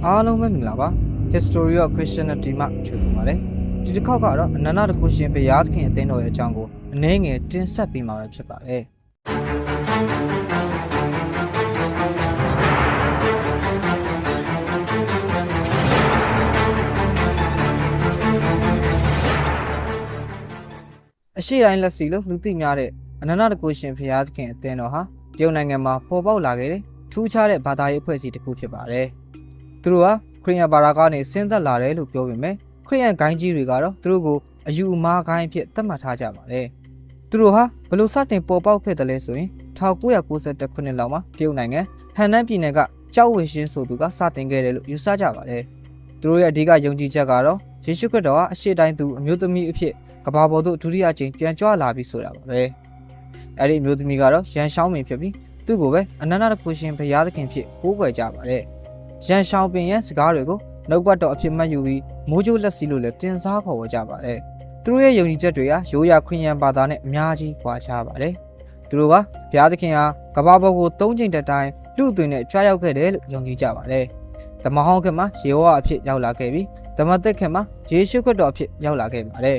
အားလုံးပဲမင်္ဂလာပါ History of Christianity မှာချွေးပါတယ်ဒီတစ်ခေါက်ကတော့အနန္တတကုရှင်ဘုရားသခင်အသင်းတော်ရဲ့အကြောင်းကိုအနည်းငယ်တင်ဆက်ပေးမှာပဲဖြစ်ပါတယ်အရှိတိုင်းလက်စီလို့လူသိများတဲ့အနန္တတကုရှင်ဘုရားသခင်အသင်းတော်ဟာတရုတ်နိုင်ငံမှာပေါ်ပေါက်လာခဲ့တဲ့ထူးခြားတဲ့ဘာသာရေးအဖွဲ့အစည်းတစ်ခုဖြစ်ပါတယ်သူတို့ဟာခရစ်ယာန်ဘာသာကနေဆင်းသက်လာတယ်လို့ပြောပေမဲ့ခရစ်ယာန်ဂိုင်းကြီးတွေကတော့သူတို့ကိုအယူအမှားဂိုင်းအဖြစ်သတ်မှတ်ထားကြပါတယ်သူတို့ဟာဘလို့စတင်ပေါ်ပေါက်ခဲ့တယ်လဲဆိုရင်1992ခုနှစ်လောက်မှာတရုတ်နိုင်ငံဟန်နန်ပြည်နယ်ကကျောက်ဝေရှင်းဆိုသူကစတင်ခဲ့တယ်လို့ယူဆကြပါတယ်သူတို့ရဲ့အဓိကယုံကြည်ချက်ကတော့ယေရှုခရစ်တော်ဟာအရှိတိုင်းသူအမျိုးသမီးအဖြစ်ကမ္ဘာပေါ်သို့ဒုတိယအကြိမ်ပြန်ကြွလာပြီဆိုတာပါပဲအဲ့ဒီအမျိုးသမီးကတော့ရန်ရှောင်းပင်ဖြစ်ပြီးသူ့ကိုပဲအနန္တတကုရှင်ဘုရားသခင်ဖြစ်ကိုးကွယ်ကြပါတယ်ရန်ရှောင်းပင်ရဲ့စကားတွေကိုနှုတ်ကပတ်တော်အဖြစ်မှတ်ယူပြီးမိုးကြိုးလက်စီလို့လည်းတင်စားခေါ်ဝေါ်ကြပါတယ်သူတို့ရဲ့ယုံကြည်ချက်တွေဟာရိုးရာခရစ်ယာန်ဘာသာနဲ့အများကြီးကွာခြားပါတယ်သူတို့ကဘုရားသခင်ဟာကမ္ဘာပေါ်ကို၃ချိန်တစ်တိုင်းလူ့အသွင်နဲ့ကြွားရောက်ခဲ့တယ်လို့ယုံကြည်ကြပါတယ်ဓမ္မဟောင်းခေတ်မှာယေဟောဝါအဖြစ်ရောက်လာခဲ့ပြီးဓမ္မသစ်ခေတ်မှာယေရှုခရစ်တော်အဖြစ်ရောက်လာခဲ့ပါတယ်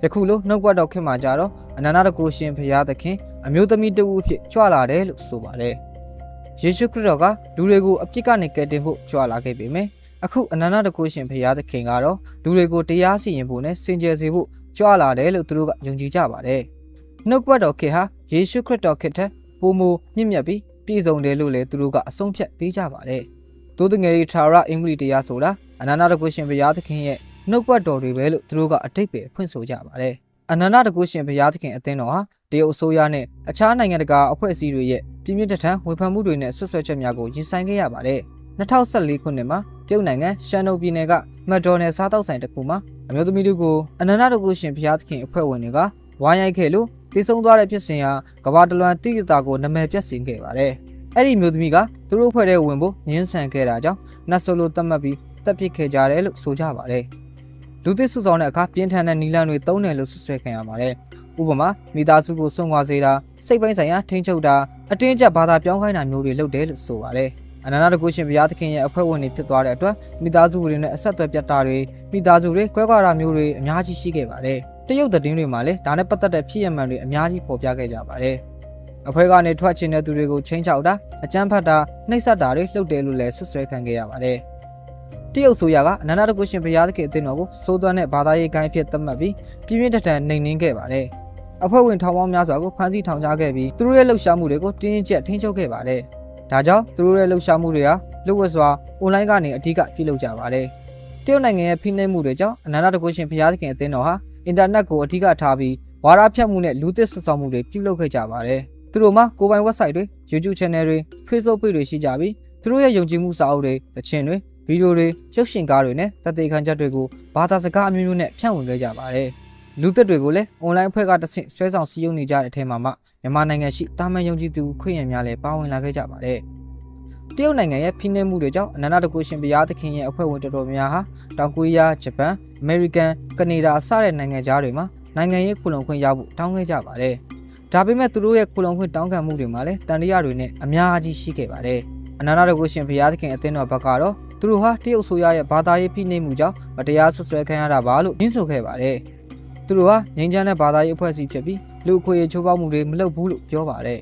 ယခုလိုနှုတ်ကပတ်တော်ခေတ်မှာကြတော့အနန္တတကုရှင်ဘုရားသခင်အမျိုးသမီးတဦးအဖြစ်ကြွလာတယ်လို့ဆိုပါတယ်ယေရှုခရစ်တော်ကလူတွေကိုအပြစ်ကနေကယ်တင်ဖို့ကြွလာခဲ့ပေမယ့်အခုအနန္တတကုရှင်ဘုရားသခင်ကတော့လူတွေကိုတရားစီရင်ဖို့နဲ့စင်ကြယ်စေဖို့ကြွလာတယ်လို့သူတို့ကယုံကြည်ကြပါတယ်နှုတ်ကပတ်တော်ခေတ်ဟာယေရှုခရစ်တော်ခေတ်ထက်ပိုမိုမြင့်မြတ်ပြီးပြည့်စုံတယ်လို့လည်းသူတို့ကအဆုံးဖြတ်ပေးကြပါတယ်သို့တငယ်ထာဝရအင်္ဂလိပ်တရားဆိုတာအနန္တတကုရှင်ဘုရားသခင်ရဲ့နှုတ်ကပတ်တော်တွေပဲလို့သူတို့ကအတိတ်ပဲဖွင့်ဆိုကြပါတယ်အနန္တတကုရှင်ဘုရားသခင်အသင်းတော်ဟာတရုတ်အစိုးရနဲ့အခြားနိုင်ငံတကာအဖွဲ့အစည်းတွေရဲ့ပြင်းပြင်းထန်ထန်ဝေဖန်မှုတွေနဲ့ဆွဆွဲချက်များကိုရင်ဆိုင်ခဲ့ရပါတယ်2014ခုနှစ်မှာတရုတ်နိုင်ငံရှန်ဒုံပြည်နယ်ကမက်ဒိုနယ်စားတောက်ဆိုင်တစ်ခုမှာအမျိုးသမီးတို့ကိုအနန္တတကုရှင်ဘုရားသခင်အဖွဲ့ဝင်တွေကဝိုင်းရိုက်ခဲ့လို့တည်ဆုံသွားတဲ့ဖြစ်စဉ်ဟာကမ္ဘာတလွှာတိကျတာကိုနာမည်ပြတ်စင်ခဲ့ပါတယ်အဲ့ဒီအမျိုးသမီးကသူတို့အဖွဲ့ထဲဝင်ဖို့ညှင်းဆန်ခဲ့တာကြောင့်နတ်ဆိုလိုသတ်မှတ်ပြီးတပ်ပစ်ခဲ့ကြတယ်လို့ဆိုကြပါတယ်လူသစ်စုဆောင်တဲ့အခါပြင်းထန်တဲ့နီလန်တွေသုံးတယ်လို့ဆွဆွဲခံရပါတယ်ဥပမာမိသားစုကိုဆွန့်ခွာစေတာစိတ်ပိုင်းဆိုင်ရာထိန်းချုပ်တာအတင်းကျပ်ဘာသာပြောင်းခိုင်းတာမျိုးတွေလုပ်တယ်လို့ဆိုပါတယ်အနန္တတကုရှင်ဘုရားသခင်ရဲ့အဖွဲ့ဝင်တွေဖြစ်သွားတဲ့အတွက်မိသားစုတွေနဲ့အဆက်အသွယ်ပြတ်တာတွေမိသားစုတွေကွဲကွာတာမျိုးတွေအများကြီးရှိခဲ့ပါတယ်တရုတ်သတင်းတွေမှာလည်းဒါနဲ့ပတ်သက်တဲ့ဖြစ်ရပ်မှန်တွေအများကြီးပေါ်ပြခဲ့ကြပါတယ်အဖွဲ့ကနေထွက်ချင်တဲ့သူတွေကိုချင်းချောက်တာအကြမ်းဖက်တာနှိပ်စက်တာတွေလှုပ်တယ်လို့လည်းဆွဆွဲခံခဲ့ရပါတယ်တရုတ်ဆိုရကအနန္တတကုရှင်ဘုရားသခင်အသင်းတော်ကိုစိုးသွမ်းတဲ့ဘာသာရေးဂိုင်းဖြစ်သတ်မှတ်ပြီးပြင်းပြင်းထန်ထန်နှိမ်နင်းခဲ့ပါတယ်အဖွဲ့ဝင်ထောင်ပေါင်းများစွာကိုဖမ်းဆီးထောင်ချခဲ့ပြီးသူတို့ရဲ့လှုပ်ရှားမှုတွေကိုတင်းကျပ်ထိန်းချုပ်ခဲ့ပါတယ်ဒါကြောင့်သူတို့ရဲ့လှုပ်ရှားမှုတွေဟာလူ့ဝတ်စွာအွန်လိုင်းကနေအဓိကပြုလုပ်ကြပါတယ်တရုတ်နိုင်ငံရဲ့ဖိနှိပ်မှုတွေကြောင့်အနန္တတကုရှင်ဘုရားသခင်အသင်းတော်ဟာအင်တာနက်ကိုအဓိကထားပြီးဝါဒဖြန့်မှုနဲ့လူသစ်ဆွဆောင်မှုတွေပြုလုပ်ခဲ့ကြပါတယ်သူတို့မှာကိုယ်ပိုင် website တွေ YouTube channel တွေ Facebook page တွေရှိကြပြီးသူတို့ရဲ့ယုံကြည်မှုစာအုပ်တွေသချင်းတွေဗီဒီယိုတွေရုပ်ရှင်ကားတွေနဲ့တသက်ခံချက်တွေကိုဘာသာစကားအမျိုးမျိုးနဲ့ဖြန့်ဝေခဲ့ကြပါတယ်လူသစ်တွေကိုလည်းအွန်လိုင်းအဖွဲ့ကတဆင့်ဆွဲဆောင်စည်းရုံးနေကြတဲ့အထက်မှာမြန်မာနိုင်ငံရှိတာမန်ယုံကြည်သူခရစ်ယာန်များလည်းပါဝင်လာခဲ့ကြပါတယ်တရုတ်နိုင်ငံရဲ့ဖိနှိပ်မှုတွေကြောင့်အနန္တတကုရှင်ဘုရားသခင်ရဲ့အဖွဲ့ဝင်တော်တော်များဟာတောင်ကိုရီးယားဂျပန်အမေရိကန်ကနေဒါစတဲ့နိုင်ငံသားတွေမှာနိုင်ငံရေးခုလုံခွင့်ရဖို့တောင်းခဲ့ကြပါတယ်ဒါပေမဲ့သူတို့ရဲ့ခုလုံခွင့်တောင်းခံမှုတွေမှာလည်းတန်တရားတွေနဲ့အများကြီးရှိခဲ့ပါတယ်အနန္တတကုရှင်ဘုရားသခင်အသင်းတော်ဘက်ကတော့သူတို့ဟာတရုတ်ဆိုရရဲ့ဘာသာရေးဖိနှိပ်မှုကြောင့်မတရားဆွဆွဲခံရတာပါလို့ညှင်းဆိုခဲ့ပါတယ်သူတို့ဟာငြိမ်းချမ်းတဲ့ဘာသာရေးအဖွဲ့အစည်းဖြစ်ပြီးလူအခွင့်အရေးချိုးဖောက်မှုတွေမလုပ်ဘူးလို့ပြောပါတယ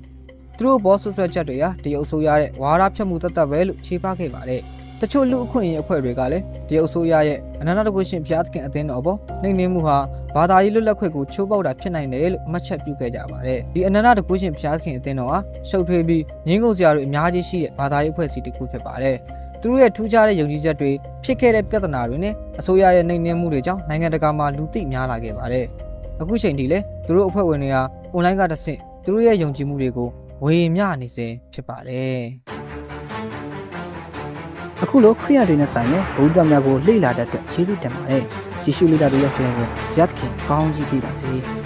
်သူတို့ဘောဆွဆွဲချက်တွေဟာတရုတ်ဆိုရရဲ့ဝါဒဖြတ်မှုတတ်ပဲလို့ခြေပခဲ့ပါတယ်တချို့လူအခွင့်အရေးအဖွဲ့တွေကလည်းတရုတ်ဆိုရရဲ့အနန္တတကုရှင်ဘုရားသခင်အသင်းတော်ပေါ်နှိမ်နင်းမှုဟာဘာသာရေးလွတ်လပ်ခွင့်ကိုချိုးဖောက်တာဖြစ်နိုင်တယ်လို့မှတ်ချက်ပြုခဲ့ကြပါတယ်ဒီအနန္တတကုရှင်ဘုရားသခင်အသင်းတော်ဟာရှုပ်ထွေးပြီးငြင်းခုန်စရာတွေအများကြီးရှိတဲ့ဘာသာရေးအဖွဲ့အစည်းတစ်ခုဖြစ်ပါတယ်သူတို့ရဲ့ထူးခြားတဲ့ယုံကြည်ချက်တွေဖြစ်ခဲ့တဲ့ပြဿနာတွေနဲ့အစိုးရရဲ့နှိမ်နင်းမှုတွေကြောင့်နိုင်ငံတကာမှာလူသိများလာခဲ့ပါတယ်အခုချိန်ထိလည်းသူတို့အဖွဲ့ဝင်တွေဟာအွန်လိုင်းကတဆင့်သူတို့ရဲ့ယုံကြည်မှုတွေကိုဝေမျှနေစေဖြစ်ပါတယ်အခုလိုခရိယန်တွေနဲ့ဆိုင်တဲ့ဗုဒ္ဓများကိုလေ့လာတဲ့အတွက်ကျေးဇူးတင်ပါတယ်ကြည့်ရှုလေ့လာတဲ့ရစရင်ကိုရသခင်ကောင်းကြီးပေးပါစေ